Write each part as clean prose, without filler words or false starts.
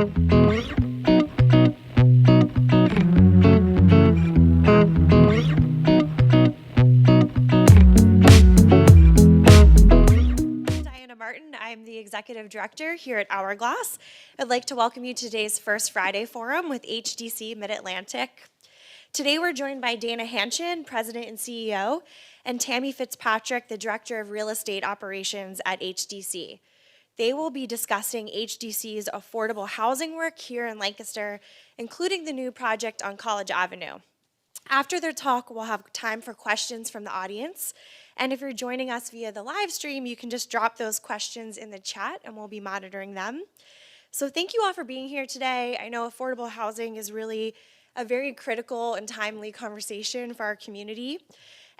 I'm the Executive Director here at Hourglass. I'd like to welcome you to today's First Friday Forum with HDC MidAtlantic. Today we're joined by Dana Hanchin, President and CEO, and Tammy Fitzpatrick, the Director of Real Estate Operations at HDC. They will be discussing HDC's affordable housing work here in Lancaster, including the new project on College Avenue. After their talk, we'll have time for questions from the audience. And if you're joining us via the live stream, you can just drop those questions in the chat and we'll be monitoring them. So thank you all for being here today. I know affordable housing is really a very critical and timely conversation for our community.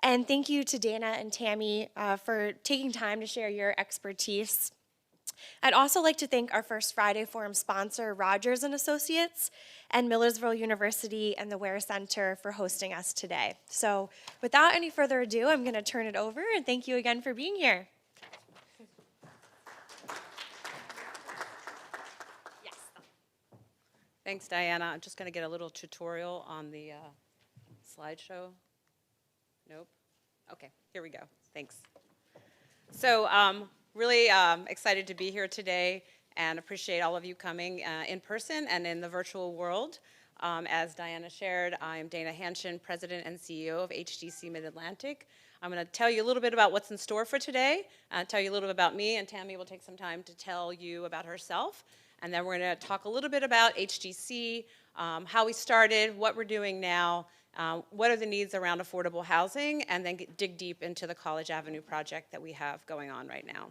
And thank you to Dana and Tammy for taking time to share your expertise. I'd also like to thank our First Friday Forum sponsor, Rogers & Associates, and Millersville University and the Ware Center for hosting us today. So without any further ado, I'm going to turn it over, and thank you again for being here. Yes. Thanks, Diana. I'm just going to get a little tutorial on the slideshow. Nope. Okay, here we go. Thanks. So, really excited to be here today and appreciate all of you coming in person and in the virtual world. As Diana shared, I'm Dana Hanchin, President and CEO of HDC MidAtlantic. I'm going to tell you a little bit about what's in store for today, tell you a little bit about me, and Tammy will take some time to tell you about herself. And then we're going to talk a little bit about HDC, how we started, what we're doing now, what are the needs around affordable housing, and then dig deep into the College Avenue project that we have going on right now.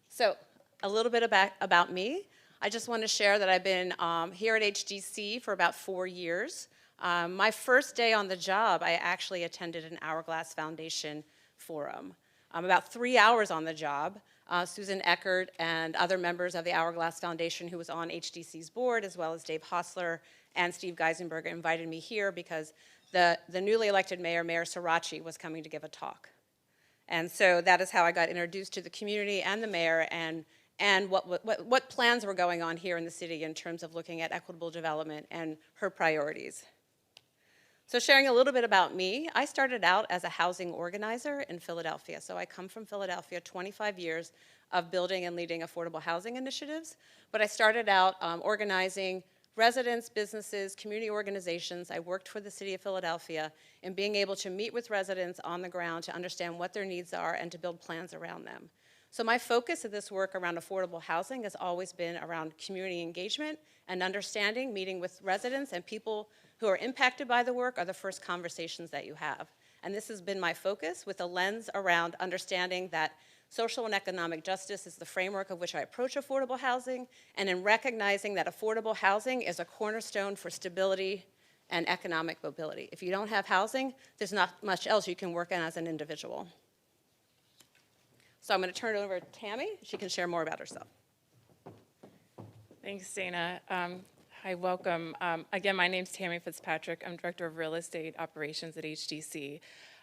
So a little bit about me. I just want to share that I've been here at HDC for about 4 years. My first day on the job, I actually attended an Hourglass Foundation forum. About 3 hours on the job, Susan Eckert and other members of the Hourglass Foundation who was on HDC's board, as well as Dave Hostler and Steve Geisenberger, invited me here because the newly elected mayor, Mayor Sirachi, was coming to give a talk. And so that is how I got introduced to the community and the mayor and what plans were going on here in the city in terms of looking at equitable development and her priorities. So sharing a little bit about me, I started out as a housing organizer in Philadelphia. So I come from Philadelphia, 25 years of building and leading affordable housing initiatives. But I started out organizing residents, businesses, community organizations. I worked for the city of Philadelphia in being able to meet with residents on the ground to understand what their needs are and to build plans around them. So my focus of this work around affordable housing has always been around community engagement and understanding. Meeting with residents and people who are impacted by the work are the first conversations that you have. And this has been my focus with a lens around understanding that social and economic justice is the framework of which I approach affordable housing, and in recognizing that affordable housing is a cornerstone for stability and economic mobility. If you don't have housing, there's not much else you can work on as an individual. So I'm going to turn it over to Tammy. She can share more about herself. Thanks, Dana. Hi, welcome. Again, my name's Tammy Fitzpatrick. I'm Director of Real Estate Operations at HDC.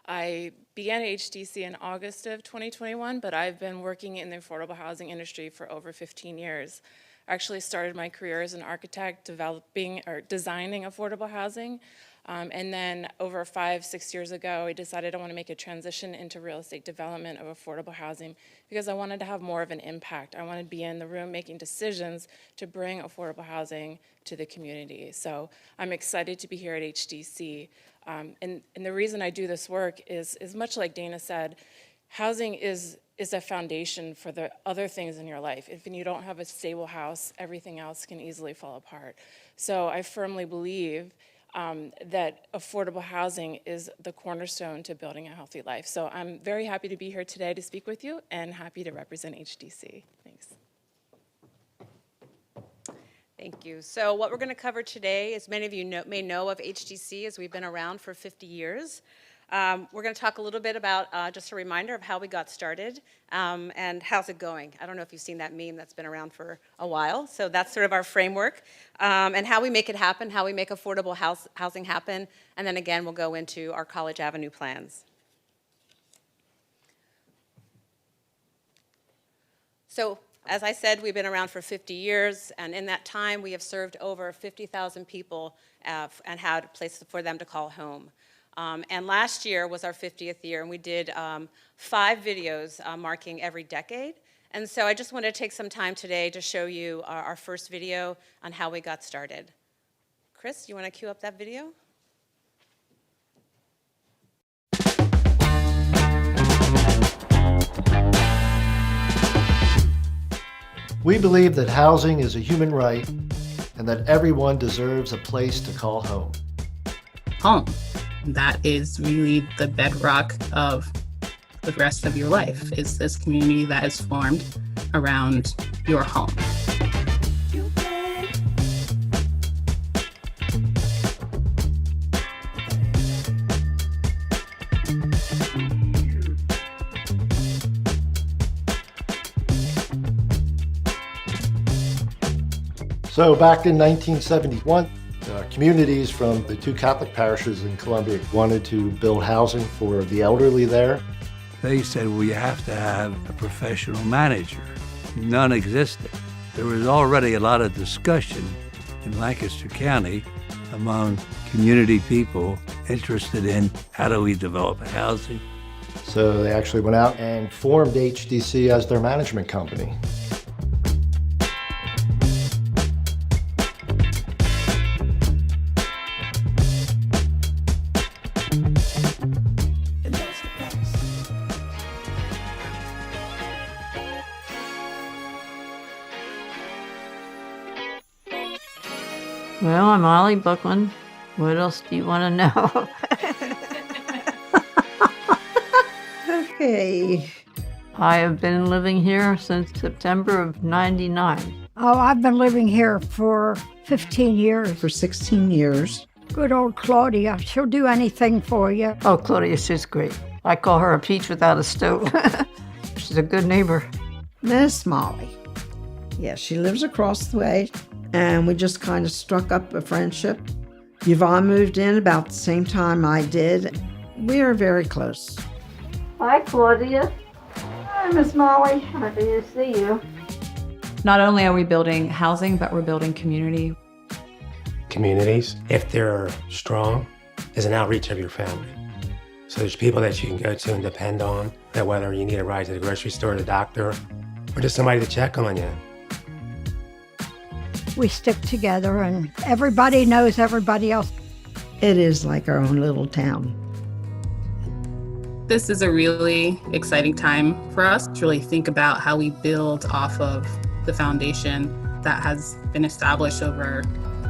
I began at HDC in August of 2021, but I've been working in the affordable housing industry for over 15 years. I actually started my career as an architect designing affordable housing. And then over 5-6 years ago, I decided I want to make a transition into real estate development of affordable housing because I wanted to have more of an impact. I wanted to be in the room making decisions to bring affordable housing to the community. So I'm excited to be here at HDC. And the reason I do this work is much like Dana said, housing is a foundation for the other things in your life. If you don't have a stable house, everything else can easily fall apart. So I firmly believe that affordable housing is the cornerstone to building a healthy life. So I'm very happy to be here today to speak with you and happy to represent HDC. Thanks. Thank you. So what we're going to cover today, as many of you may know of HDC, as we've been around for 50 years. We're going to talk a little bit about just a reminder of how we got started and how's it going. I don't know if you've seen that meme that's been around for a while. So that's sort of our framework and how we make it happen, how we make affordable housing happen. And then again, we'll go into our College Avenue plans. So As I said, we've been around for 50 years, and in that time, we have served over 50,000 people and had a place for them to call home. And last year was our 50th year, and we did 5 videos marking every decade. And so I just want to take some time today to show you our first video on how we got started. Chris, you want to cue up that video? We believe that housing is a human right and that everyone deserves a place to call home. Home. That is really the bedrock of the rest of your life, is this community that is formed around your home. So back in 1971, communities from the 2 Catholic parishes in Columbia wanted to build housing for the elderly there. They said, well, you have to have a professional manager. None existed. There was already a lot of discussion in Lancaster County among community people interested in how do we develop housing. So they actually went out and formed HDC as their management company. Well, I'm Ollie Buckland. What else do you want to know? Okay. I have been living here since September of '99. Oh, I've been living here for 15 years. For 16 years. Good old Claudia. She'll do anything for you. Oh, Claudia, she's great. I call her a peach without a stove. She's a good neighbor. Miss Molly. Yeah, she lives across the way, and we just kind of struck up a friendship. Yvonne moved in about the same time I did. We are very close. Hi, Claudia. Hi, Miss Molly. Happy to see you. Not only are we building housing, but we're building community. Communities, if they're strong, is an outreach of your family. So there's people that you can go to and depend on, that whether you need a ride to the grocery store, the doctor, or just somebody to check on you. We stick together and everybody knows everybody else. It is like our own little town. This is a really exciting time for us to really think about how we build off of the foundation that has been established over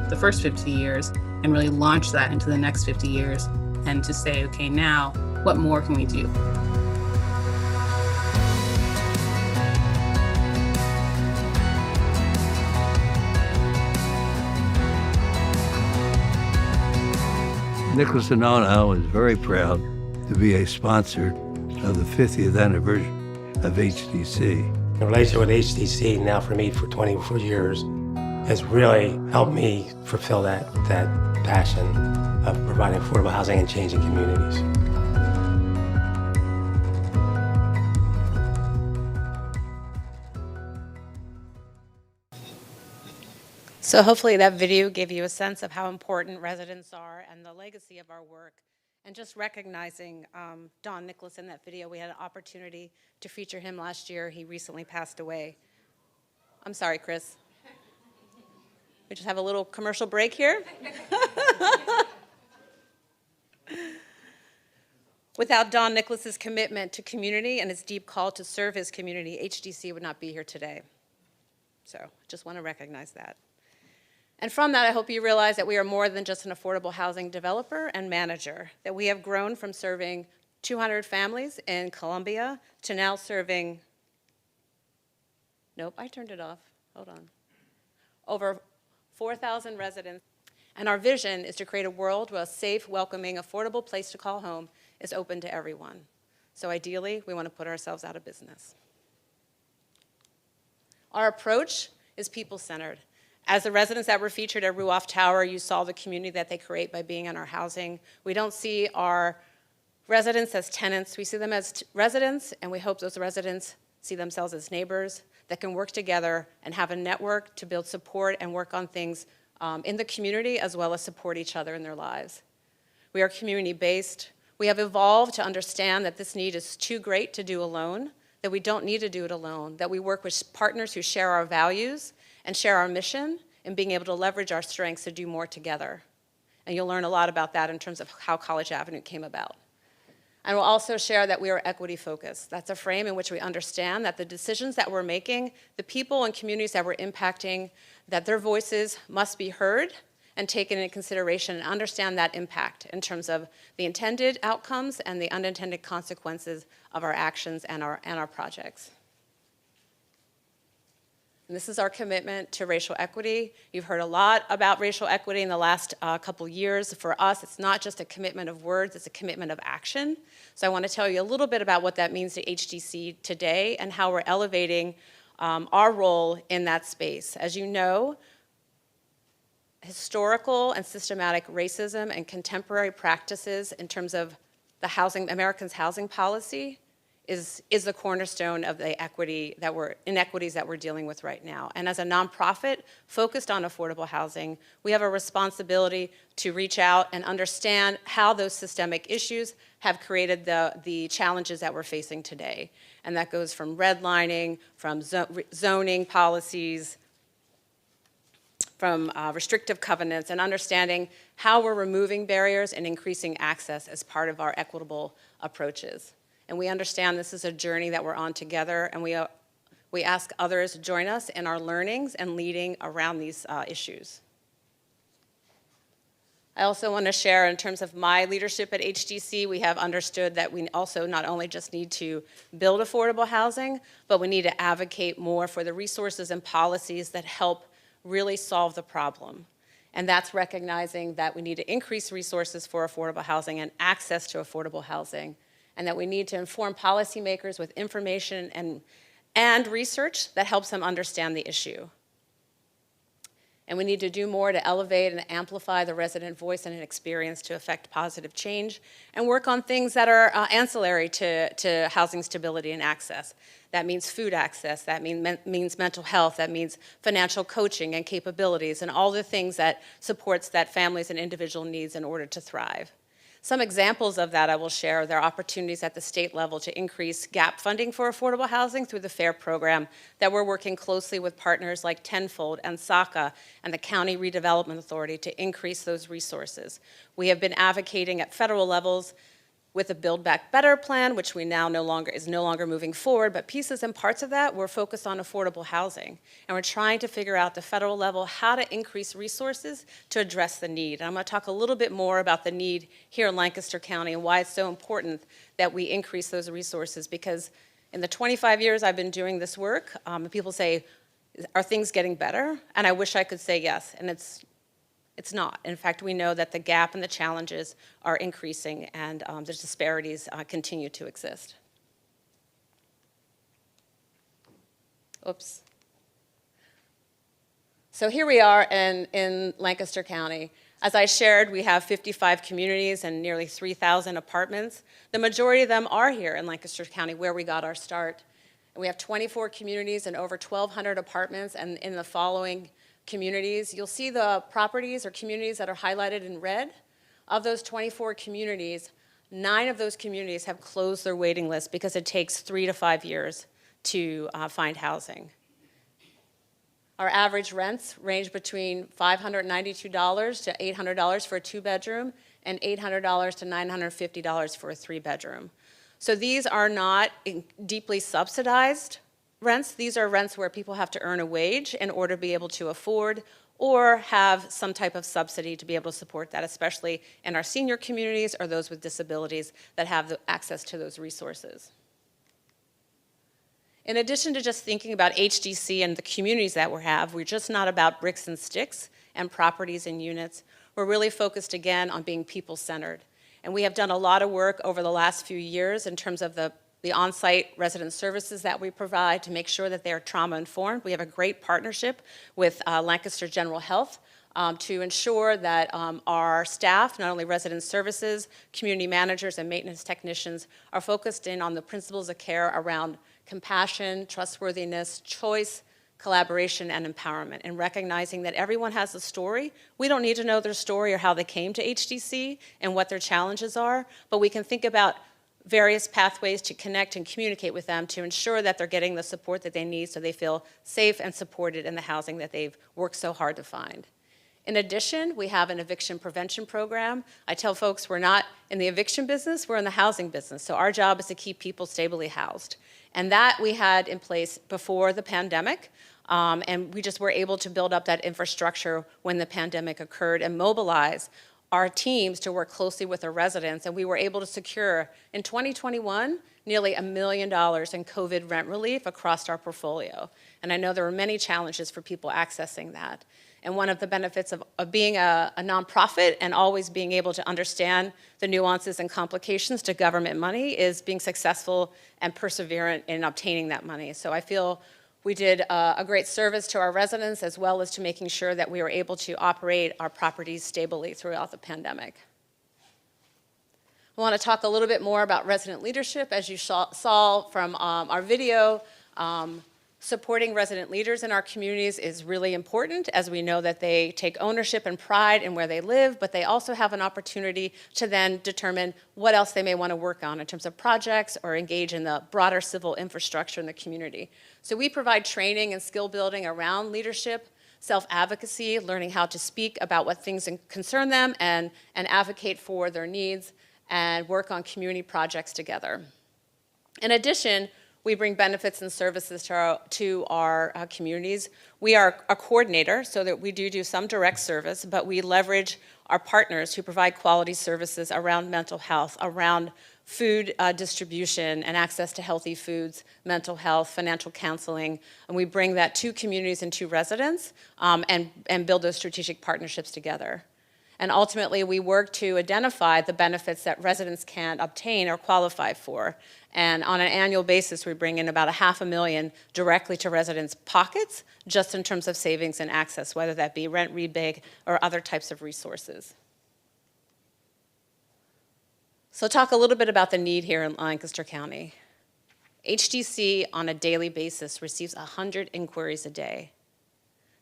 the first 50 years and really launch that into the next 50 years and to say, okay, now what more can we do? Nicholas and Ona is very proud to be a sponsor of the 50th anniversary of HDC. The relationship with HDC now for me for 24 years has really helped me fulfill that passion of providing affordable housing and changing communities. So hopefully that video gave you a sense of how important residents are and the legacy of our work. And just recognizing Don Nicholas in that video, we had an opportunity to feature him last year. He recently passed away. I'm sorry, Chris. We just have a little commercial break here. Without Don Nicholas's commitment to community and his deep call to serve his community, HDC would not be here today. So just want to recognize that. And from that, I hope you realize that we are more than just an affordable housing developer and manager, that we have grown from serving 200 families in Columbia to now serving, nope, I turned it off, hold on, over 4,000 residents. And our vision is to create a world where a safe, welcoming, affordable place to call home is open to everyone. So ideally, we want to put ourselves out of business. Our approach is people-centered. As the residents that were featured at Ruoff Tower, you saw the community that they create by being in our housing. We don't see our residents as tenants. We see them as residents, and we hope those residents see themselves as neighbors, that can work together and have a network to build support and work on things in the community as well as support each other in their lives. We are community-based. We have evolved to understand that this need is too great to do alone, that we don't need to do it alone, that we work with partners who share our values and share our mission in being able to leverage our strengths to do more together. And you'll learn a lot about that in terms of how College Avenue came about. And we'll also share that we are equity focused. That's a frame in which we understand that the decisions that we're making, the people and communities that we're impacting, that their voices must be heard and taken into consideration and understand that impact in terms of the intended outcomes and the unintended consequences of our actions and our projects. And this is our commitment to racial equity. You've heard a lot about racial equity in the last couple years. For us, it's not just a commitment of words, it's a commitment of action. So I want to tell you a little bit about what that means to HDC today and how we're elevating our role in that space. As you know, historical and systematic racism and contemporary practices in terms of the Americans' housing policy is the cornerstone of the inequities that we're dealing with right now. And as a nonprofit focused on affordable housing, we have a responsibility to reach out and understand how those systemic issues have created the challenges that we're facing today. And that goes from redlining, from zoning policies, from restrictive covenants, and understanding how we're removing barriers and increasing access as part of our equitable approaches. And we understand this is a journey that we're on together, and we ask others to join us in our learnings and leading around these issues. I also want to share in terms of my leadership at HDC, we have understood that we also not only just need to build affordable housing, but we need to advocate more for the resources and policies that help really solve the problem. And that's recognizing that we need to increase resources for affordable housing and access to affordable housing, and that we need to inform policymakers with information and research that helps them understand the issue. And we need to do more to elevate and amplify the resident voice and experience to affect positive change, and work on things that are ancillary to housing stability and access. That means food access, that means mental health, that means financial coaching and capabilities, and all the things that supports that families and individual needs in order to thrive. Some examples of that I will share. There are opportunities at the state level to increase gap funding for affordable housing through the FAIR program that we're working closely with partners like Tenfold and SACA and the County Redevelopment Authority to increase those resources. We have been advocating at federal levels with a Build Back Better plan, which we now is no longer moving forward, but pieces and parts of that, we're focused on affordable housing. And we're trying to figure out at the federal level how to increase resources to address the need. And I'm going to talk a little bit more about the need here in Lancaster County and why it's so important that we increase those resources, because in the 25 years I've been doing this work, people say, are things getting better? And I wish I could say yes, and it's not. In fact, we know that the gap and the challenges are increasing, and the disparities continue to exist. Oops. So here we are in Lancaster County. As I shared, we have 55 communities and nearly 3,000 apartments. The majority of them are here in Lancaster County, where we got our start. And we have 24 communities and over 1,200 apartments, and in the following communities, you'll see the properties or communities that are highlighted in red. Of those 24 communities, 9 of those communities have closed their waiting list because it takes 3 to 5 years to find housing. Our average rents range between $592 to $800 for a 2-bedroom and $800 to $950 for a 3-bedroom. So these are not deeply subsidized rents. These are rents where people have to earn a wage in order to be able to afford or have some type of subsidy to be able to support that, especially in our senior communities or those with disabilities that have the access to those resources. In addition to just thinking about HDC and the communities that we have, we're just not about bricks and sticks and properties and units. We're really focused again on being people-centered. And we have done a lot of work over the last few years in terms of the on-site resident services that we provide to make sure that they are trauma-informed. We have a great partnership with Lancaster General Health to ensure that our staff, not only resident services, community managers, and maintenance technicians, are focused in on the principles of care around compassion, trustworthiness, choice, collaboration, and empowerment, and recognizing that everyone has a story. We don't need to know their story or how they came to HDC and what their challenges are, but we can think about various pathways to connect and communicate with them to ensure that they're getting the support that they need so they feel safe and supported in the housing that they've worked so hard to find. In addition, we have an eviction prevention program. I tell folks we're not in the eviction business, we're in the housing business. So our job is to keep people stably housed. And that we had in place before the pandemic. And we just were able to build up that infrastructure when the pandemic occurred and mobilize our teams to work closely with our residents. And we were able to secure, in 2021, nearly $1 million in COVID rent relief across our portfolio. And I know there were many challenges for people accessing that. And one of the benefits of being a nonprofit and always being able to understand the nuances and complications to government money is being successful and perseverant in obtaining that money. So I feel we did a great service to our residents as well as to making sure that we were able to operate our properties stably throughout the pandemic. I want to talk a little bit more about resident leadership. As you saw from our video, supporting resident leaders in our communities is really important, as we know that they take ownership and pride in where they live, but they also have an opportunity to then determine what else they may want to work on in terms of projects or engage in the broader civil infrastructure in the community. So we provide training and skill building around leadership, self-advocacy, learning how to speak about what things concern them and advocate for their needs and work on community projects together. In addition, we bring benefits and services to our communities. We are a coordinator, so that we do some direct service, but we leverage our partners who provide quality services around mental health, around food distribution and access to healthy foods, mental health, financial counseling, and we bring that to communities and to residents and build those strategic partnerships together. And ultimately, we work to identify the benefits that residents can obtain or qualify for. And on an annual basis, we bring in about $500,000 directly to residents' pockets, just in terms of savings and access, whether that be rent rebate or other types of resources. So talk a little bit about the need here in Lancaster County. HDC on a daily basis receives 100 inquiries a day.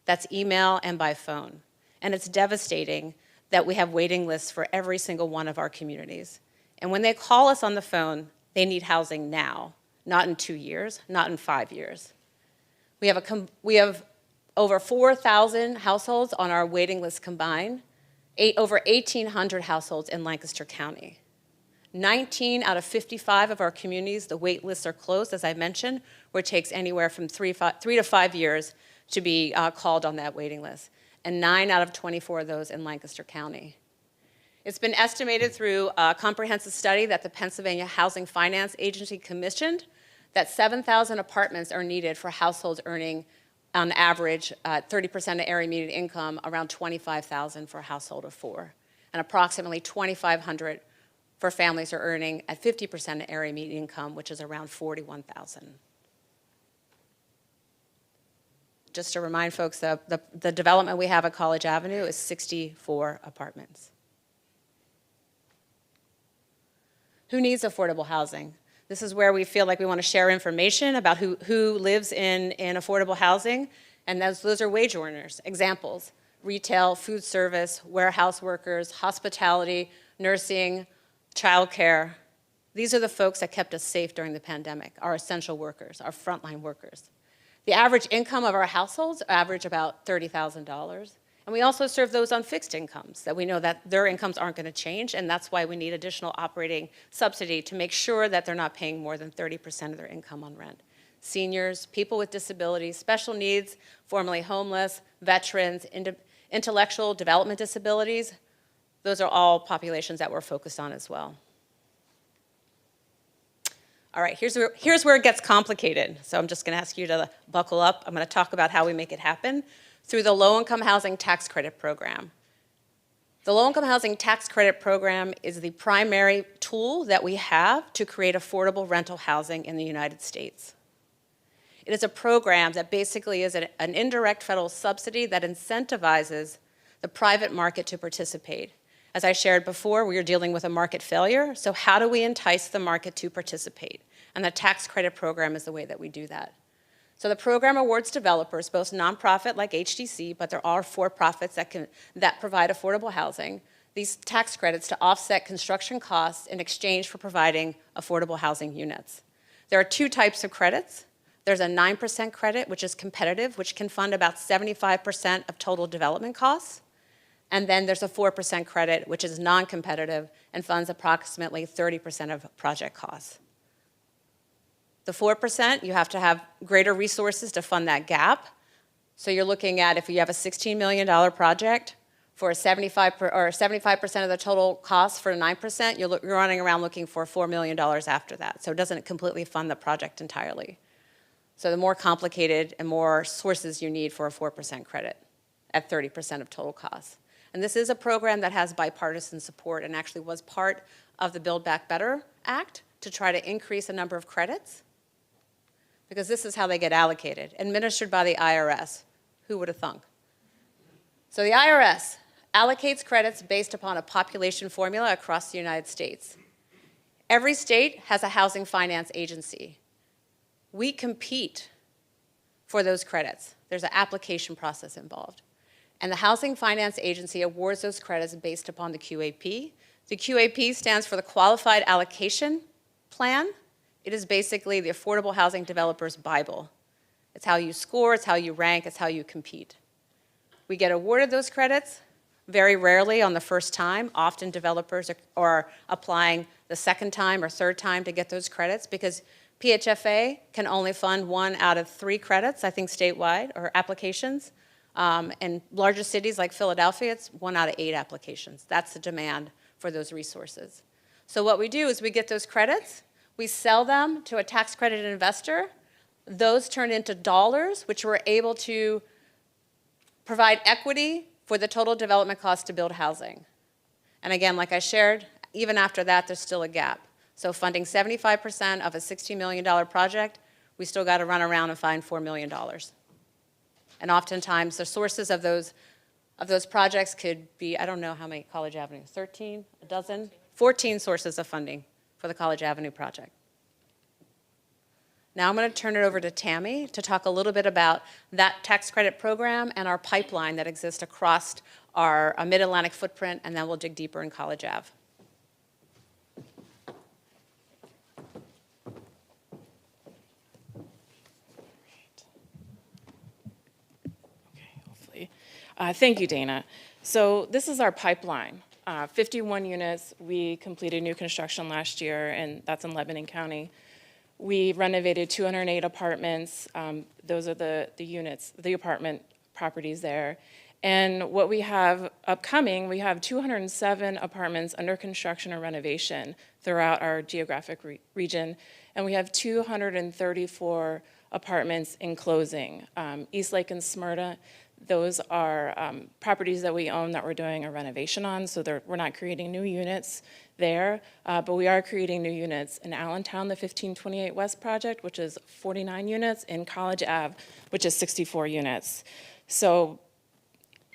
That's email and by phone. And it's devastating that we have waiting lists for every single one of our communities. And when they call us on the phone, they need housing now, not in 2 years, not in 5 years. We have over 4,000 households on our waiting list combined, over 1,800 households in Lancaster County. 19 out of 55 of our communities, the wait lists are closed, as I mentioned, where it takes anywhere from 3 to 5 years to be called on that waiting list. And 9 out of 24 of those in Lancaster County. It's been estimated through a comprehensive study that the Pennsylvania Housing Finance Agency commissioned that 7,000 apartments are needed for households earning, on average, 30% of area median income, around $25,000 for a household of 4, and approximately 2,500 for families who are earning at 50% of area median income, which is around $41,000. Just to remind folks, the development we have at College Avenue is 64 apartments. Who needs affordable housing? This is where we feel like we want to share information about who lives in affordable housing, and those are wage earners. Examples: retail, food service, warehouse workers, hospitality, nursing, childcare. These are the folks that kept us safe during the pandemic, our essential workers, our frontline workers. The average income of our households average about $30,000. And we also serve those on fixed incomes that we know that their incomes aren't going to change, and that's why we need additional operating subsidy to make sure that they're not paying more than 30% of their income on rent. Seniors, people with disabilities, special needs, formerly homeless, veterans, intellectual development disabilities, those are all populations that we're focused on as well. All right, here's where it gets complicated. So I'm just going to ask you to buckle up. I'm going to talk about how we make it happen through the Low-Income Housing Tax Credit Program. The Low-Income Housing Tax Credit Program is the primary tool that we have to create affordable rental housing in the United States. It is a program that basically is an indirect federal subsidy that incentivizes the private market to participate. As I shared before, we are dealing with a market failure, so how do we entice the market to participate? And the tax credit program is the way that we do that. So the program awards developers, both nonprofit like HDC, but there are for-profits that provide affordable housing, these tax credits to offset construction costs in exchange for providing affordable housing units. There are two types of credits. There's a 9% credit, which is competitive, which can fund about 75% of total development costs. And then there's a 4% credit, which is non-competitive and funds approximately 30% of project costs. The 4%, you have to have greater resources to fund that gap. So you're looking at, if you have a $16 million project for 75% of the total cost for 9%, you're running around looking for $4 million after that. So it doesn't completely fund the project entirely. So the more complicated and more sources you need for a 4% credit at 30% of total costs. And this is a program that has bipartisan support and actually was part of the Build Back Better Act to try to increase the number of credits, because this is how they get allocated, administered by the IRS. Who would have thunk? So the IRS allocates credits based upon a population formula across the United States. Every state has a housing finance agency. We compete for those credits. There's an application process involved. And the Housing Finance Agency awards those credits based upon the QAP. The QAP stands for the Qualified Allocation Plan. It is basically the Affordable Housing Developers Bible. It's how you score, it's how you rank, it's how you compete. We get awarded those credits very rarely on the first time. Often developers are applying the second time or third time to get those credits, because PHFA can only fund 1 out of 3 credits, I think statewide, or applications. In larger cities like Philadelphia, it's 1 out of 8 applications. That's the demand for those resources. So what we do is we get those credits, we sell them to a tax credit investor. Those turn into dollars, which we're able to provide equity for the total development cost to build housing. And again, like I shared, even after that, there's still a gap. So funding 75% of a $16 million project, we still got to run around and find $4 million. And oftentimes, the sources of those projects could be, I don't know how many College Avenue, 13, a dozen, 14 sources of funding for the College Avenue project. Now I'm going to turn it over to Tammy to talk a little bit about that tax credit program and our pipeline that exists across our Mid-Atlantic footprint, and then we'll dig deeper in College Ave. Thank you, Dana. So this is our pipeline. 51 units. We completed new construction last year, and that's in Lebanon County. We renovated 208 apartments. Those are the units, the apartment properties there. And what we have upcoming, we have 207 apartments under construction or renovation throughout our geographic region. And we have 234 apartments in closing. Eastlake and Smyrna, those are properties that we own that we're doing a renovation on, so we're not creating new units there, but we are creating new units in Allentown, the 1528 West project, which is 49 units, in College Ave, which is 64 units. So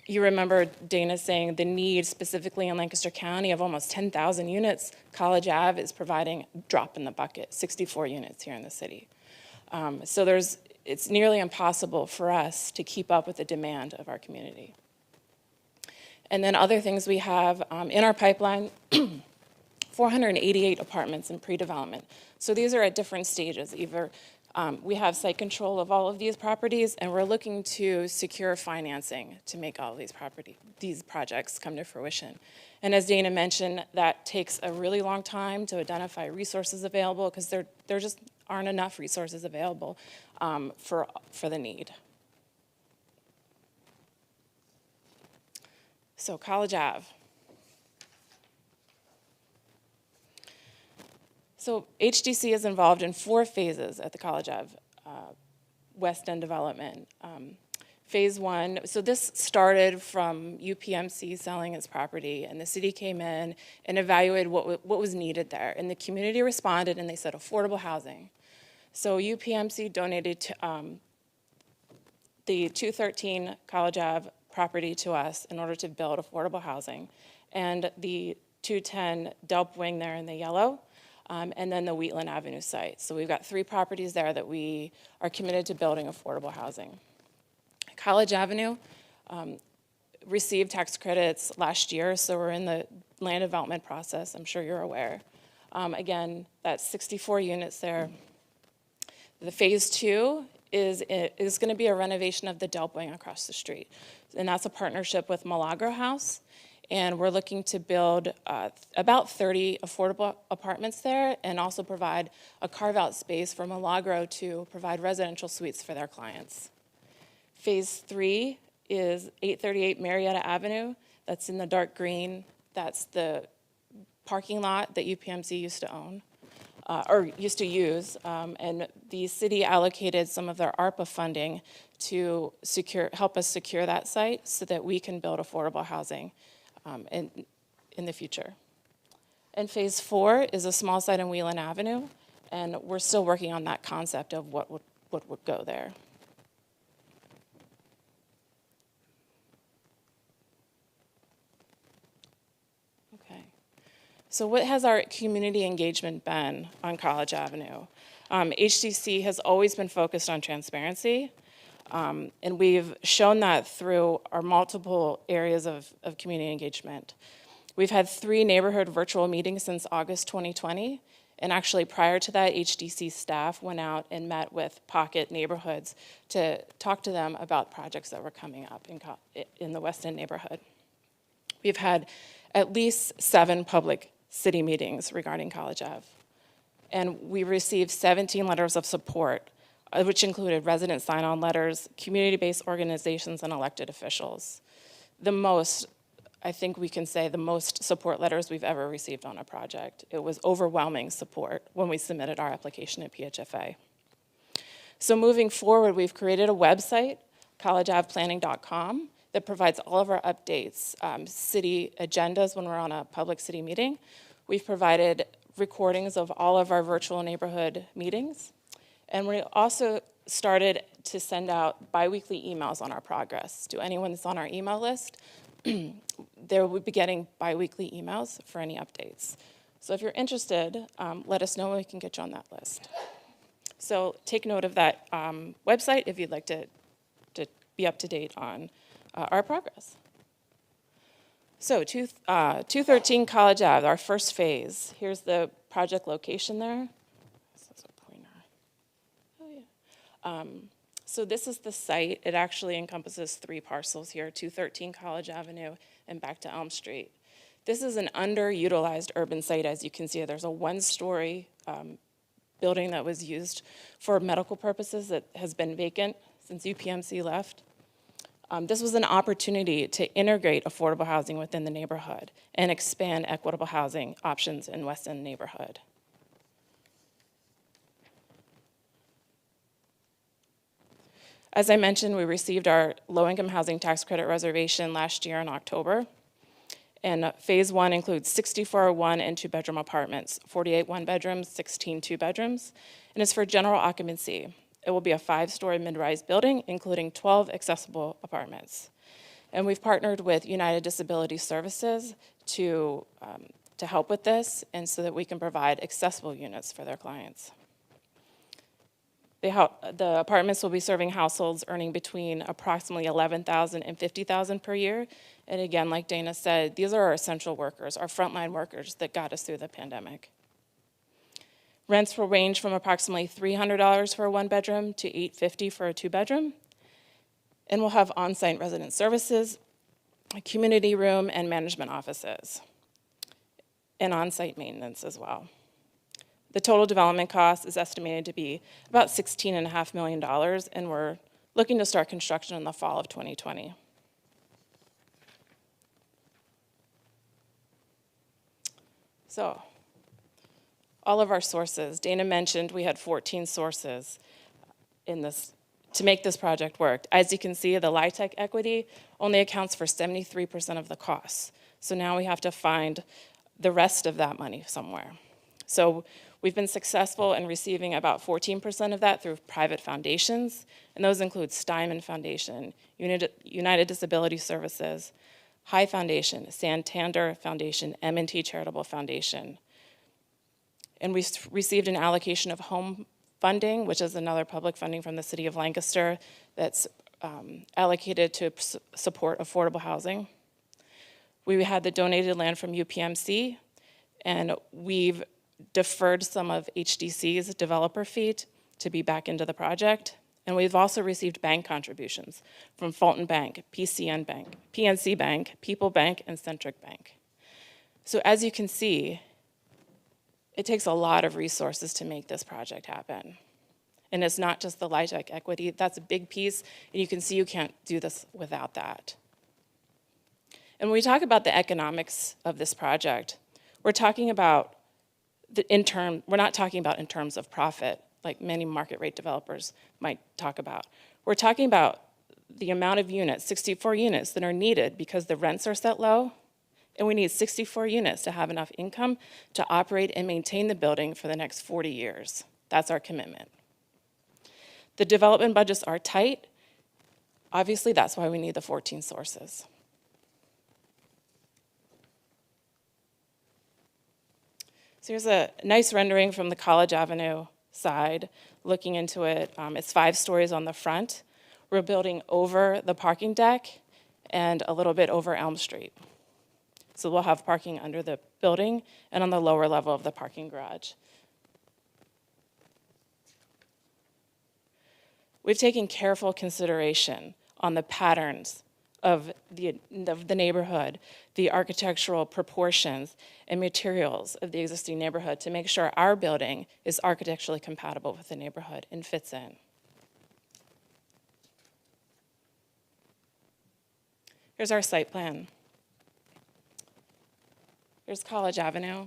you remember Dana saying the need specifically in Lancaster County of almost 10,000 units. College Ave is providing a drop in the bucket, 64 units here in the city. So it's nearly impossible for us to keep up with the demand of our community. And then other things we have in our pipeline, 488 apartments in pre-development. So these are at different stages. Either we have site control of all of these properties, and we're looking to secure financing to make all of these projects come to fruition. And as Dana mentioned, that takes a really long time to identify resources available, because there just aren't enough resources available for the need. So College Ave. So HDC is involved in 4 phases at the College Ave West End development. Phase 1, so this started from UPMC selling its property, and the city came in and evaluated what was needed there. And the community responded, and they said affordable housing. So UPMC donated the 213 College Ave property to us in order to build affordable housing. And the 210 Delp wing there in the yellow, and then the Wheatland Avenue site. So we've got 3 properties there that we are committed to building affordable housing. College Avenue received tax credits last year, so we're in the land development process. I'm sure you're aware. Again, that's 64 units there. The phase 2 is going to be a renovation of the Delp Wing across the street, and that's a partnership with Milagro House. And we're looking to build about 30 affordable apartments there and also provide a carve-out space for Milagro to provide residential suites for their clients. Phase 3 is 838 Marietta Avenue. That's in the dark green. That's the parking lot that UPMC used to own, or used to use. And the city allocated some of their ARPA funding to help us secure that site so that we can build affordable housing in the future. And phase 4 is a small site on Wheelan Avenue, and we're still working on that concept of what would go there. Okay, so what has our community engagement been on College Avenue? HDC has always been focused on transparency. And we've shown that through our multiple areas of community engagement. We've had 3 neighborhood virtual meetings since August 2020, and actually prior to that, HDC staff went out and met with pocket neighborhoods to talk to them about projects that were coming up in the West End neighborhood. We've had at least 7 public city meetings regarding College Ave, and we received 17 letters of support, which included resident sign-on letters, community-based organizations, and elected officials. The most, I think we can say, the most support letters we've ever received on a project. It was overwhelming support when we submitted our application at PHFA. So moving forward, we've created a website, collegeaveplanning.com, that provides all of our updates, city agendas when we're on a public city meeting. We've provided recordings of all of our virtual neighborhood meetings. And we also started to send out biweekly emails on our progress. To anyone that's on our email list, they will be getting biweekly emails for any updates. So if you're interested, let us know and we can get you on that list. So take note of that website if you'd like to be up to date on our progress. So 213 College Ave, our first phase. Here's the project location there. So this is the site. It actually encompasses 3 parcels here, 213 College Avenue and back to Elm Street. This is an underutilized urban site. As you can see, there's a 1-story building that was used for medical purposes that has been vacant since UPMC left. This was an opportunity to integrate affordable housing within the neighborhood and expand equitable housing options in West End neighborhood. As I mentioned, we received our low-income housing tax credit reservation last year in October. And phase 1 includes 64 1- and 2-bedroom apartments, 48 1-bedrooms, 16 2-bedrooms, and it's for general occupancy. It will be a 5-story mid-rise building, including 12 accessible apartments. And we've partnered with United Disability Services to help with this, and so that we can provide accessible units for their clients. The apartments will be serving households earning between approximately $11,000 and $50,000 per year. And again, like Dana said, these are our essential workers, our frontline workers that got us through the pandemic. Rents will range from approximately $300 for a 1-bedroom to $850 for a 2-bedroom. And we'll have on-site resident services, a community room, and management offices, and on-site maintenance as well. The total development cost is estimated to be about $16.5 million, and we're looking to start construction in the fall of 2020. So, all of our sources. Dana mentioned we had 14 sources in this to make this project work. As you can see, the LIHTC equity only accounts for 73% of the costs. So now we have to find the rest of that money somewhere. So we've been successful in receiving about 14% of that through private foundations, and those include Steinman Foundation, United Disability Services, High Foundation, Santander Foundation, M&T Charitable Foundation. And we received an allocation of home funding, which is another public funding from the city of Lancaster that's allocated to support affordable housing. We had the donated land from UPMC, and we've deferred some of HDC's developer fee to be back into the project. And we've also received bank contributions from Fulton Bank, PNC Bank, People Bank, and Centric Bank. So as you can see, it takes a lot of resources to make this project happen. And it's not just the LIHTC equity, that's a big piece, and you can see you can't do this without that. And when we talk about the economics of this project, we're talking about we're not talking about in terms of profit, like many market rate developers might talk about. We're talking about the amount of units, 64 units, that are needed because the rents are set low, and we need 64 units to have enough income to operate and maintain the building for the next 40 years. That's our commitment. The development budgets are tight. Obviously, that's why we need the 14 sources. So here's a nice rendering from the College Avenue side, looking into it. It's 5 stories on the front. We're building over the parking deck and a little bit over Elm Street. So we'll have parking under the building and on the lower level of the parking garage. We've taken careful consideration on the patterns of the neighborhood, the architectural proportions and materials of the existing neighborhood to make sure our building is architecturally compatible with the neighborhood and fits in. Here's our site plan. Here's College Avenue.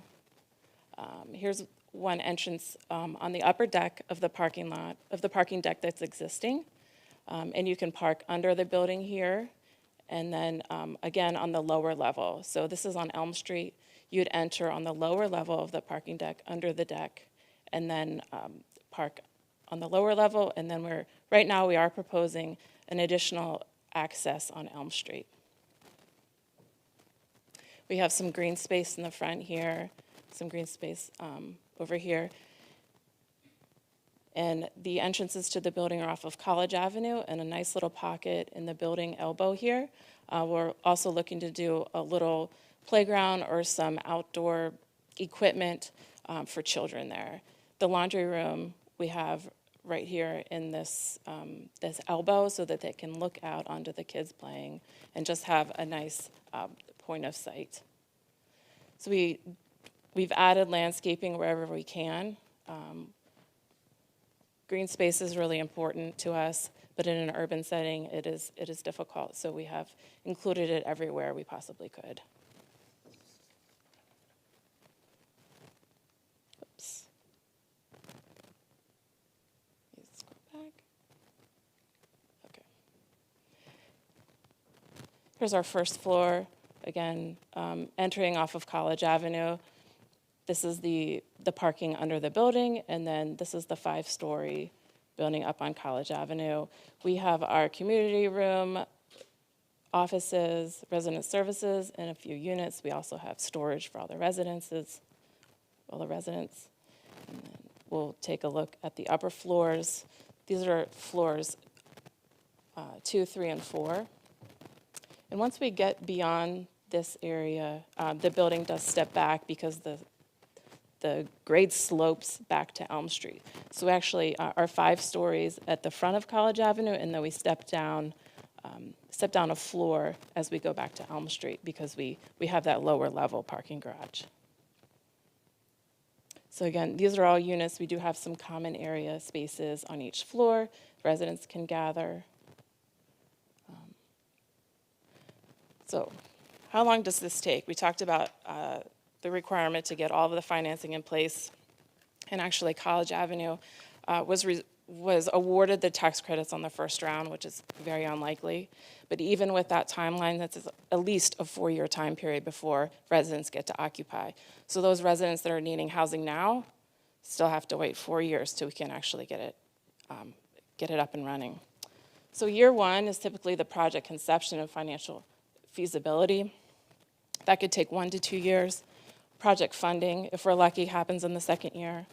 Here's one entrance on the upper deck of the parking lot, of the parking deck that's existing. And you can park under the building here, and then again on the lower level. So this is on Elm Street. You'd enter on the lower level of the parking deck, under the deck, and then park on the lower level. And then right now we are proposing an additional access on Elm Street. We have some green space in the front here, some green space over here. And the entrances to the building are off of College Avenue and a nice little pocket in the building elbow here. We're also looking to do a little playground or some outdoor equipment for children there. The laundry room we have right here in this elbow so that they can look out onto the kids playing and just have a nice point of sight. So we've added landscaping wherever we can. Green space is really important to us, but in an urban setting, it is difficult. So we have included it everywhere we possibly could. Oops. Let's go back. Okay. Here's our first floor. Again, entering off of College Avenue. This is the parking under the building, and then this is the 5-story building up on College Avenue. We have our community room, offices, resident services, and a few units. We also have storage for all the residents. And then we'll take a look at the upper floors. These are floors 2, 3, and 4. And once we get beyond this area, the building does step back because the grade slopes back to Elm Street. So actually our 5 stories at the front of College Avenue, and then we step down a floor as we go back to Elm Street because we have that lower level parking garage. So again, these are all units. We do have some common area spaces on each floor. Residents can gather. So how long does this take? We talked about the requirement to get all of the financing in place. And actually, College Avenue was awarded the tax credits on the first round, which is very unlikely. But even with that timeline, that's at least a 4-year time period before residents get to occupy. So those residents that are needing housing now still have to wait 4 years till we can actually get it up and running. So year 1 is typically the project conception and financial feasibility. That could take 1 to 2 years. project funding, if we're lucky, happens in the second year.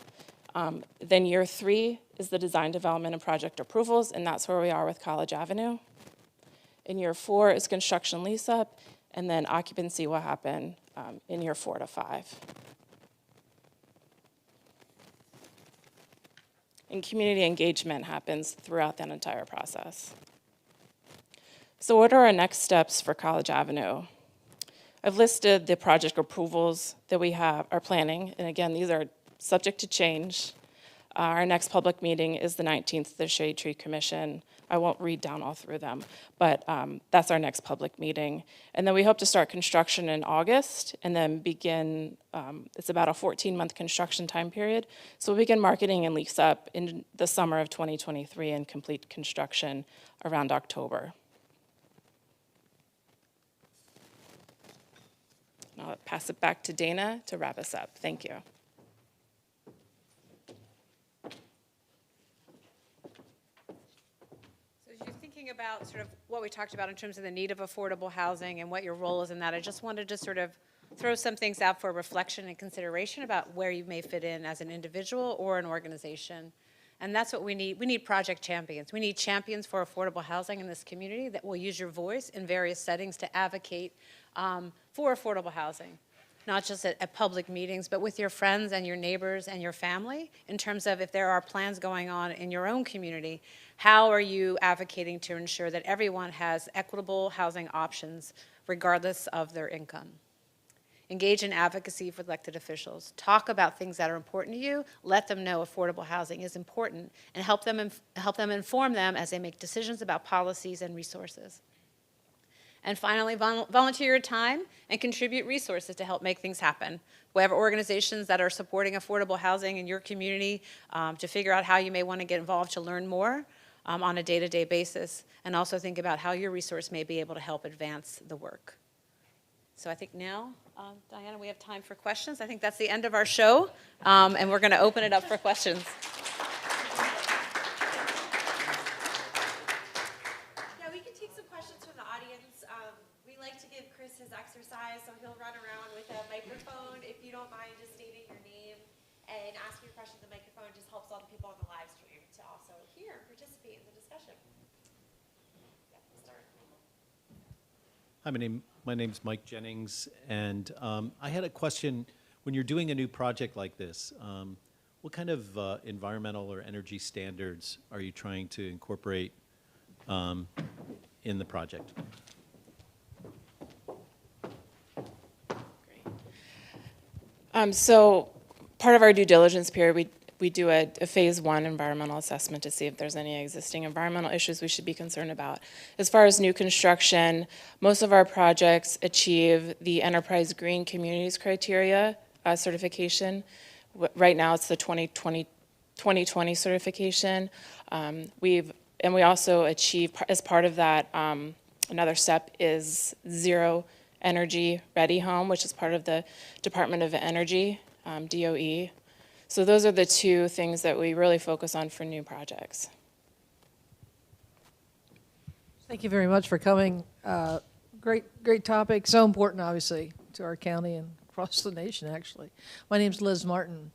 Then year 3 is the design, development, and project approvals, and that's where we are with College Avenue. In year 4 is construction lease-up, and then occupancy will happen in year 4 to 5. And community engagement happens throughout that entire process. So what are our next steps for College Avenue? I've listed the project approvals that we are planning, and again, these are subject to change. Our next public meeting is the 19th, the Shade Tree Commission. I won't read down all through them, but that's our next public meeting. And then we hope to start construction in August and then begin, it's about a 14-month construction time period. So we'll begin marketing and lease up in the summer of 2023 and complete construction around October. And I'll pass it back to Dana to wrap us up. Thank you. About sort of what we talked about in terms of the need of affordable housing and what your role is in that, I just wanted to sort of throw some things out for reflection and consideration about where you may fit in as an individual or an organization. And that's what we need. We need project champions. We need champions for affordable housing in this community that will use your voice in various settings to advocate for affordable housing. Not just at public meetings, but with your friends and your neighbors and your family, in terms of if there are plans going on in your own community, how are you advocating to ensure that everyone has equitable housing options regardless of their income? Engage in advocacy for elected officials. Talk about things that are important to you. Let them know affordable housing is important, and help them inform them as they make decisions about policies and resources. And finally, volunteer your time and contribute resources to help make things happen. We have organizations that are supporting affordable housing in your community to figure out how you may want to get involved to learn more on a day-to-day basis, and also think about how your resource may be able to help advance the work. So I think now, Diana, we have time for questions. I think that's the end of our show, and we're going to open it up for questions. So he'll run around with a microphone. If you don't mind just stating your name and ask your question, the microphone just helps all the people on the live stream to also hear and participate in the discussion. Yeah, we'll start. Hi, my name's Mike Jennings, and I had a question. When you're doing a new project like this, what kind of environmental or energy standards are you trying to incorporate in the project? So part of our due diligence period, we do a phase 1 environmental assessment to see if there's any existing environmental issues we should be concerned about. As far as new construction, most of our projects achieve the Enterprise Green Communities criteria certification. Right now it's the 2020 certification. We also achieve, as part of that, another step is Zero Energy Ready Home, which is part of the Department of Energy, DOE. So those are the two things that we really focus on for new projects. Thank you very much for coming. Great topic, so important obviously to our county and across the nation actually. My name's Liz Martin.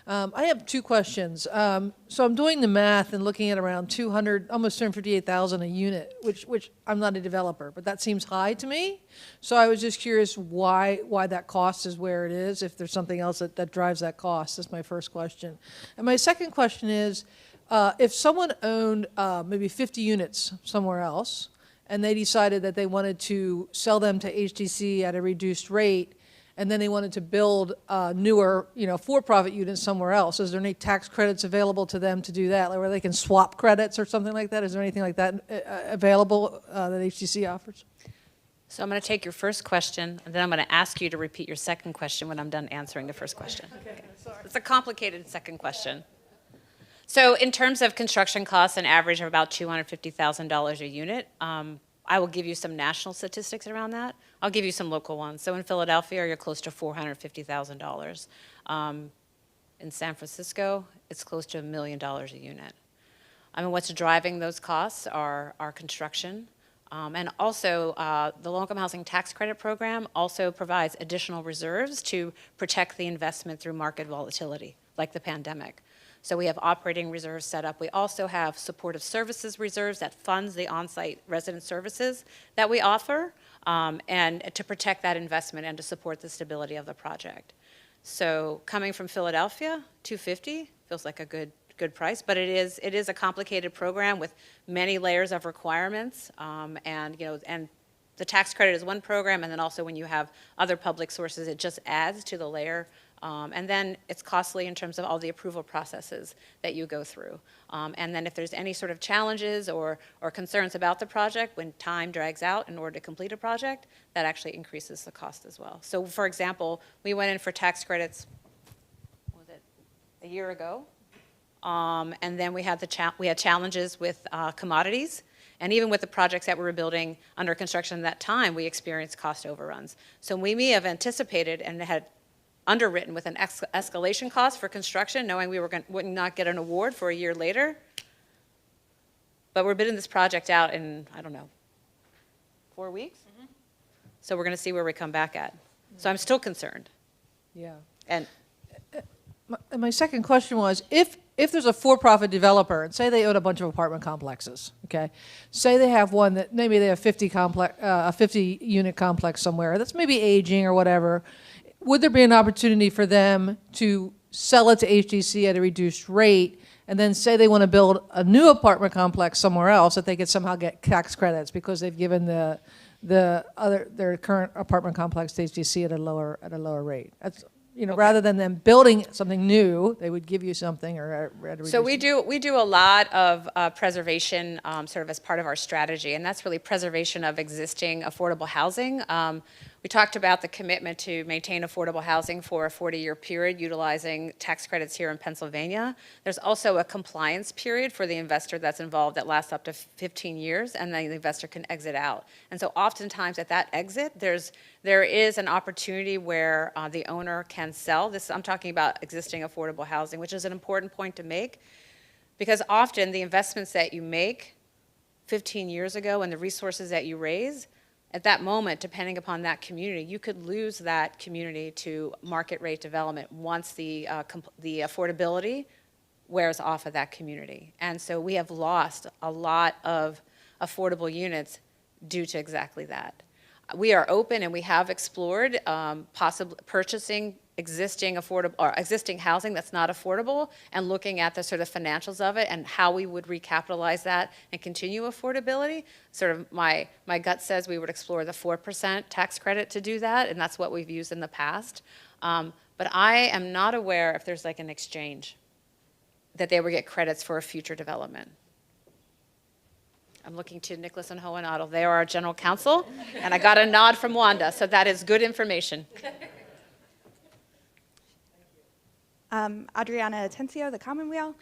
I have two questions. So I'm doing the math and looking at around 200, almost 258,000 a unit, which I'm not a developer, but that seems high to me. So I was just curious why that cost is where it is, if there's something else that drives that cost. That's my first question. And my second question is, if someone owned maybe 50 units somewhere else, and they decided that they wanted to sell them to HDC at a reduced rate, and then they wanted to build newer, for-profit units somewhere else. Is there any tax credits available to them to do that, like where they can swap credits or something like that? Is there anything like that available that HDC offers? So I'm going to take your first question, and then I'm going to ask you to repeat your second question when I'm done answering the first question. Okay, sorry. It's a complicated second question. So in terms of construction costs, an average of about $250,000 a unit. I will give you some national statistics around that. I'll give you some local ones. So in Philadelphia, you're close to $450,000. In San Francisco, it's close to $1 million a unit. I mean, what's driving those costs are construction. And also, the low-income housing tax credit program also provides additional reserves to protect the investment through market volatility, like the pandemic. So we have operating reserves set up. We also have supportive services reserves that funds the on-site resident services that we offer, and to protect that investment and to support the stability of the project. So coming from Philadelphia, $250 feels like a good price, but it is a complicated program with many layers of requirements, and the tax credit is one program, and then also when you have other public sources, it just adds to the layer, and then it's costly in terms of all the approval processes that you go through, and then if there's any sort of challenges or concerns about the project when time drags out in order to complete a project, that actually increases the cost as well. So for example, we went in for tax credits, what was it, a year ago? And then we had challenges with commodities, and even with the projects that we were building under construction at that time, we experienced cost overruns. So we may have anticipated and had underwritten with an escalation cost for construction, knowing we would not get an award for a year later. But we're bidding this project out in, I don't know, 4 weeks? Mm-hmm. So we're going to see where we come back at. So I'm still concerned. Yeah. And my second question was, if there's a for-profit developer, and say they own a bunch of apartment complexes, okay? Say they have one that maybe they have a 50-unit complex somewhere that's maybe aging or whatever, would there be an opportunity for them to sell it to HDC at a reduced rate, and then say they want to build a new apartment complex somewhere else, that they could somehow get tax credits because they've given their current apartment complex to HDC at a lower rate? That's, rather than them building something new, they would give you something or at a so we do a lot of preservation sort of as part of our strategy, and that's really preservation of existing affordable housing. We talked about the commitment to maintain affordable housing for a 40-year period utilizing tax credits here in Pennsylvania. There's also a compliance period for the investor that's involved that lasts up to 15 years, and then the investor can exit out. And so oftentimes at that exit, there is an opportunity where the owner can sell. I'm talking about existing affordable housing, which is an important point to make, because often the investments that you make 15 years ago and the resources that you raise, at that moment, depending upon that community, you could lose that community to market rate development once the affordability wears off of that community. And so we have lost a lot of affordable units due to exactly that. We are open and we have explored possibly purchasing existing housing that's not affordable and looking at the sort of financials of it and how we would recapitalize that and continue affordability. Sort of my gut says we would explore the 4% tax credit to do that, and that's what we've used in the past. But I am not aware if there's like an exchange that they would get credits for a future development. I'm looking to Nicholas and Hohenadel. They are our general counsel, and I got a nod from Wanda, so that is good information. Adriana Atencio, the Commonweal.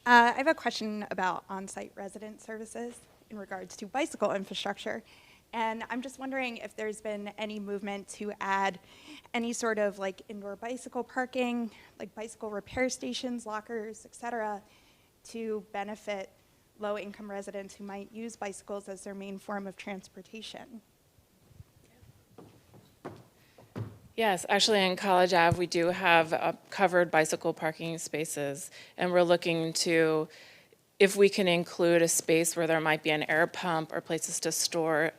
I have a question about on-site resident services in regards to bicycle infrastructure. And I'm just wondering if there's been any movement to add any sort of like indoor bicycle parking, like bicycle repair stations, lockers, et cetera, to benefit low-income residents who might use bicycles as their main form of transportation. Yes, actually in College Ave, we do have covered bicycle parking spaces, and we're looking to, if we can include a space where there might be an air pump or places to store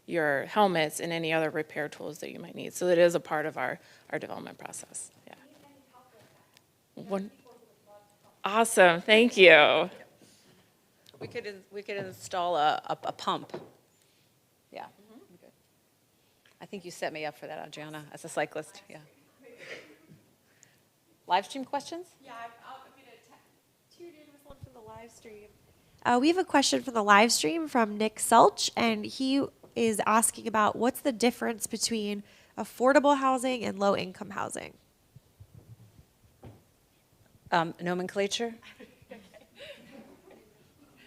your helmets and any other repair tools that you might need. So it is a part of our development process. Yeah. Awesome, thank you. We could install a pump. Yeah. Good. I think you set me up for that, Adriana, as a cyclist. Yeah. Live stream questions? Yeah, I'm going to tune in with one from the live stream. We have a question from the live stream from Nick Selch, and he is asking about what's the difference between affordable housing and low-income housing? Nomenclature.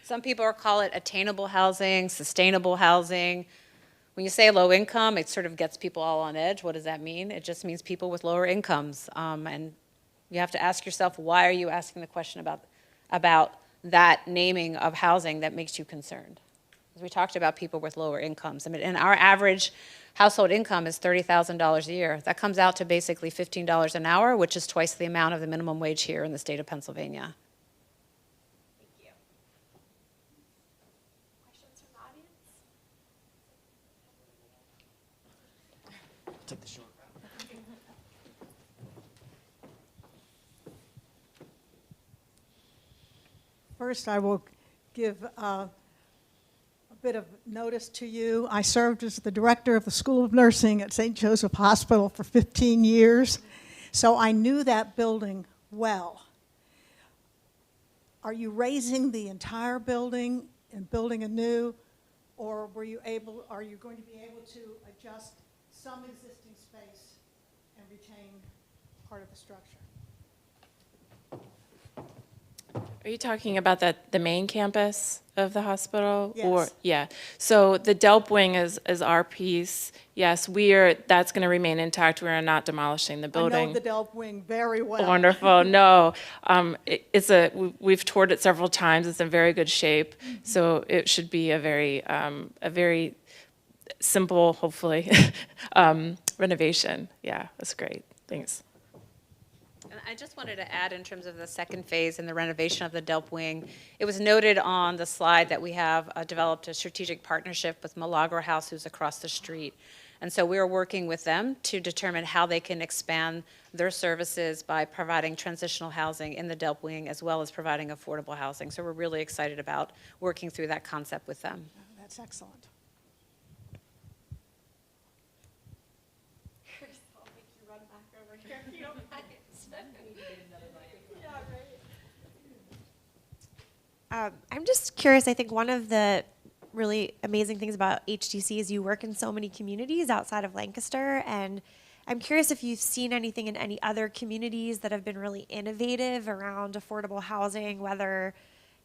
Some people call it attainable housing, sustainable housing. When you say low income, it sort of gets people all on edge. What does that mean? It just means people with lower incomes. And you have to ask yourself, why are you asking the question about that naming of housing that makes you concerned? As we talked about people with lower incomes. I mean, and our average household income is $30,000 a year. That comes out to basically $15 an hour, which is twice the amount of the minimum wage here in the state of Pennsylvania. Thank you. Questions from the audience? Take the short route. First, I will give a bit of notice to you. I served as the director of the School of Nursing at St. Joseph Hospital for 15 years, so I knew that building well. Are you raising the entire building and building anew, or are you going to be able to adjust some existing space and retain part of the structure? Are you talking about the main campus of the hospital? Yes. Or, yeah. So the Delp wing is our piece. Yes, that's going to remain intact. We are not demolishing the building. I know the Delp wing very well. Wonderful. No, we've toured it several times. It's in very good shape. So it should be a very simple, hopefully, renovation. Yeah, that's great. Thanks. And I just wanted to add in terms of the second phase and the renovation of the Delp wing, it was noted on the slide that we have developed a strategic partnership with Milagro House, who's across the street. And so we are working with them to determine how they can expand their services by providing transitional housing in the Delp wing as well as providing affordable housing. So we're really excited about working through that concept with them. That's excellent. I'll make you run back over here if you don't mind. I'm just curious, I think one of the really amazing things about HDC is you work in so many communities outside of Lancaster, and I'm curious if you've seen anything in any other communities that have been really innovative around affordable housing, whether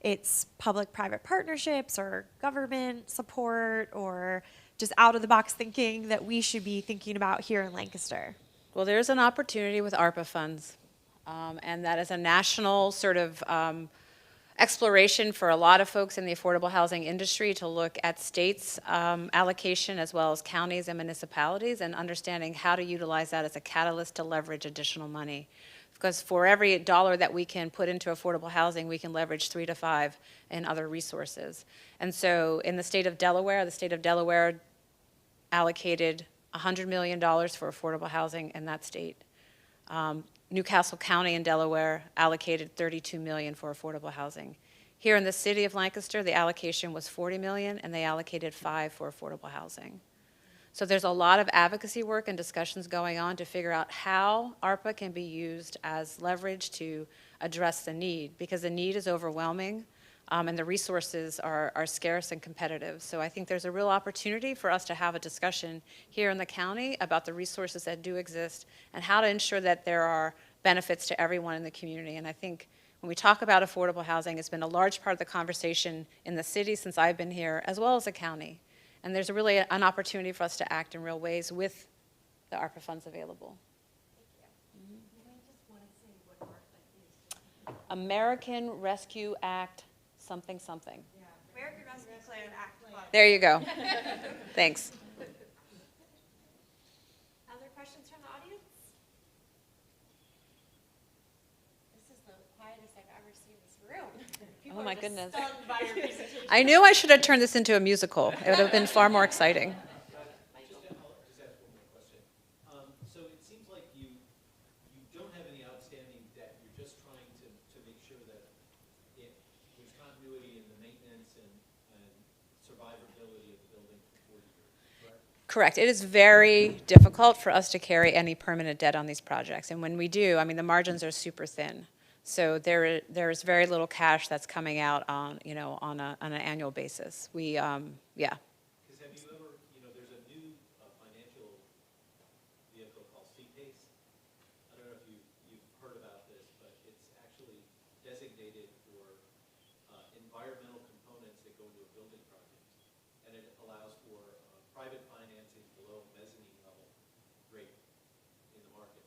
it's public-private partnerships or government support or just out-of-the-box thinking that we should be thinking about here in Lancaster. Well, there's an opportunity with ARPA funds, and that is a national sort of exploration for a lot of folks in the affordable housing industry to look at states' allocation as well as counties and municipalities and understanding how to utilize that as a catalyst to leverage additional money. Because for every dollar that we can put into affordable housing, we can leverage 3 to 5 in other resources. And so in the state of Delaware allocated $100 million for affordable housing in that state. Newcastle County in Delaware allocated $32 million for affordable housing. Here in the city of Lancaster, the allocation was $40 million, and they allocated $5 million for affordable housing. So there's a lot of advocacy work and discussions going on to figure out how ARPA can be used as leverage to address the need, because the need is overwhelming, and the resources are scarce and competitive. So I think there's a real opportunity for us to have a discussion here in the county about the resources that do exist and how to ensure that there are benefits to everyone in the community. And I think when we talk about affordable housing, it's been a large part of the conversation in the city since I've been here, as well as the county. And there's really an opportunity for us to act in real ways with the ARPA funds available. American Rescue Act something something. Yeah. American Rescue Plan Act. There you go. Thanks. Other questions from the audience? This is the quietest I've ever seen this room. People Oh my are just goodness. stunned by your presentation. I knew I should have turned this into a musical. It would have been far more exciting. So it seems like you don't have any outstanding debt. You're just trying to make sure that there's continuity in the maintenance and survivability of the building for 40 years, correct? Correct. It is very difficult for us to carry any permanent debt on these projects. And when we do, I mean, the margins are super thin. So there is very little cash that's coming out on an annual basis. Yeah. Because have you ever, there's a new financial vehicle called CPACE. I don't know if you've heard about this, but it's actually designated for environmental components that go into a building project. And it allows for private financing below mezzanine level rate in the market.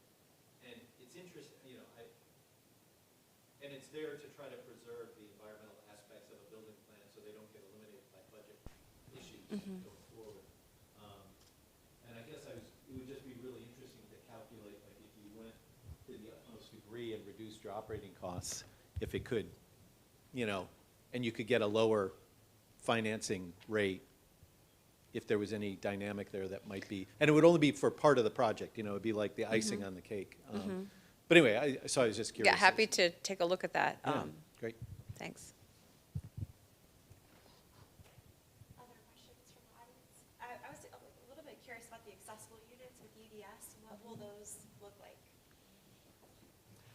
And it's interesting, and it's there to try to preserve the environmental aspects of a building plan so they don't get eliminated by budget. go forward. And I guess it would just be really interesting to calculate, like if you went to the utmost degree and reduced your operating costs, if it could, and you could get a lower financing rate, if there was any dynamic there that might be, and it would only be for part of the project, it would be like the icing on the cake. But anyway, so I was just curious. Yeah, happy to take a look at that. Yeah, great. Thanks. Other questions from the audience? I was a little bit curious about the accessible units with UDS. What will those look like?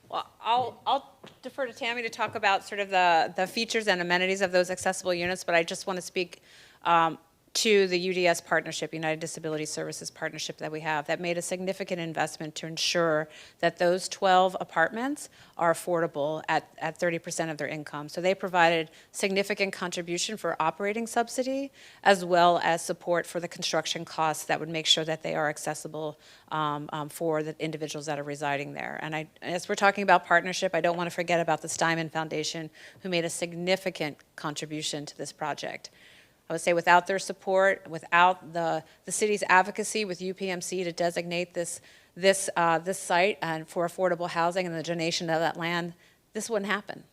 Well, I'll defer to Tammy to talk about sort of the features and amenities of those accessible units, but I just want to speak to the UDS partnership, United Disability Services partnership that we have, that made a significant investment to ensure that those 12 apartments are affordable at 30% of their income. So they provided significant contribution for operating subsidy, as well as support for the construction costs that would make sure that they are accessible for the individuals that are residing there. And as we're talking about partnership, I don't want to forget about the Steinman Foundation, who made a significant contribution to this project. I would say without their support, without the city's advocacy with UPMC to designate this site and for affordable housing and the donation of that land, this wouldn't happen.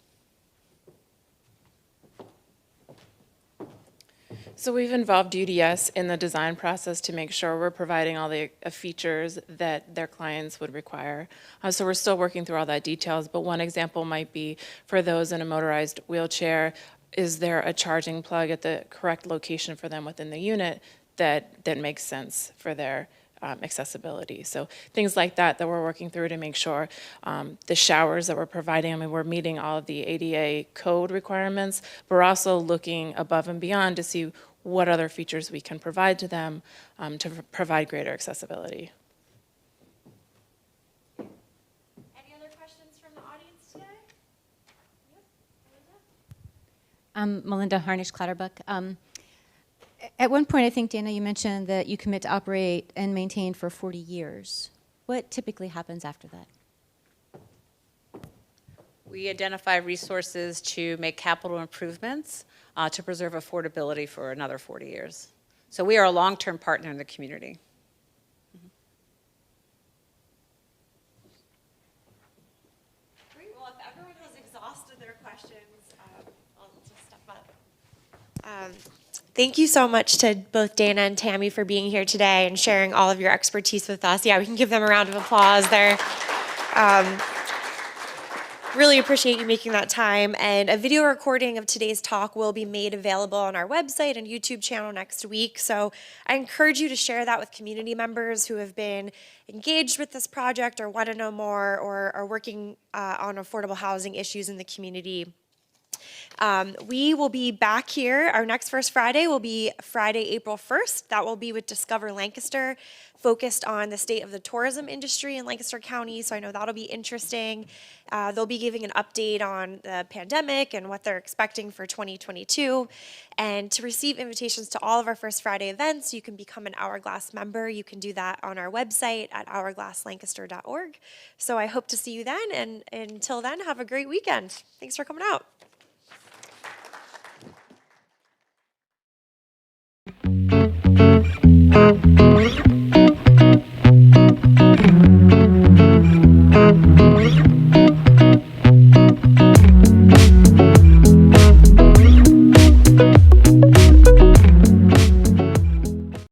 So we've involved UDS in the design process to make sure we're providing all the features that their clients would require. So we're still working through all that details, but one example might be for those in a motorized wheelchair, is there a charging plug at the correct location for them within the unit that makes sense for their accessibility? So things like that we're working through to make sure the showers that we're providing, we're meeting all of the ADA code requirements, but we're also looking above and beyond to see what other features we can provide to them to provide greater accessibility. Any other questions from the audience today? Melinda Harnish-Clatterbuck. At one point, I think, Dana, you mentioned that you commit to operate and maintain for 40 years. What typically happens after that? We identify resources to make capital improvements to preserve affordability for another 40 years. So we are a long-term partner in the community. Great. Well, if everyone has exhausted their questions, I'll just step up. Thank you so much to both Dana and Tammy for being here today and sharing all of your expertise with us. Yeah, we can give them a round of applause there. Really appreciate you making that time. And a video recording of today's talk will be made available on our website and YouTube channel next week. So I encourage you to share that with community members who have been engaged with this project or want to know more or are working on affordable housing issues in the community. We will be back here. Our next First Friday will be Friday, April 1st. That will be with Discover Lancaster, focused on the state of the tourism industry in Lancaster County. So I know that'll be interesting. They'll be giving an update on the pandemic and what they're expecting for 2022. And to receive invitations to all of our First Friday events, you can become an Hourglass member. You can do that on our website at hourglasslancaster.org. So I hope to see you then. And until then, have a great weekend. Thanks for coming out.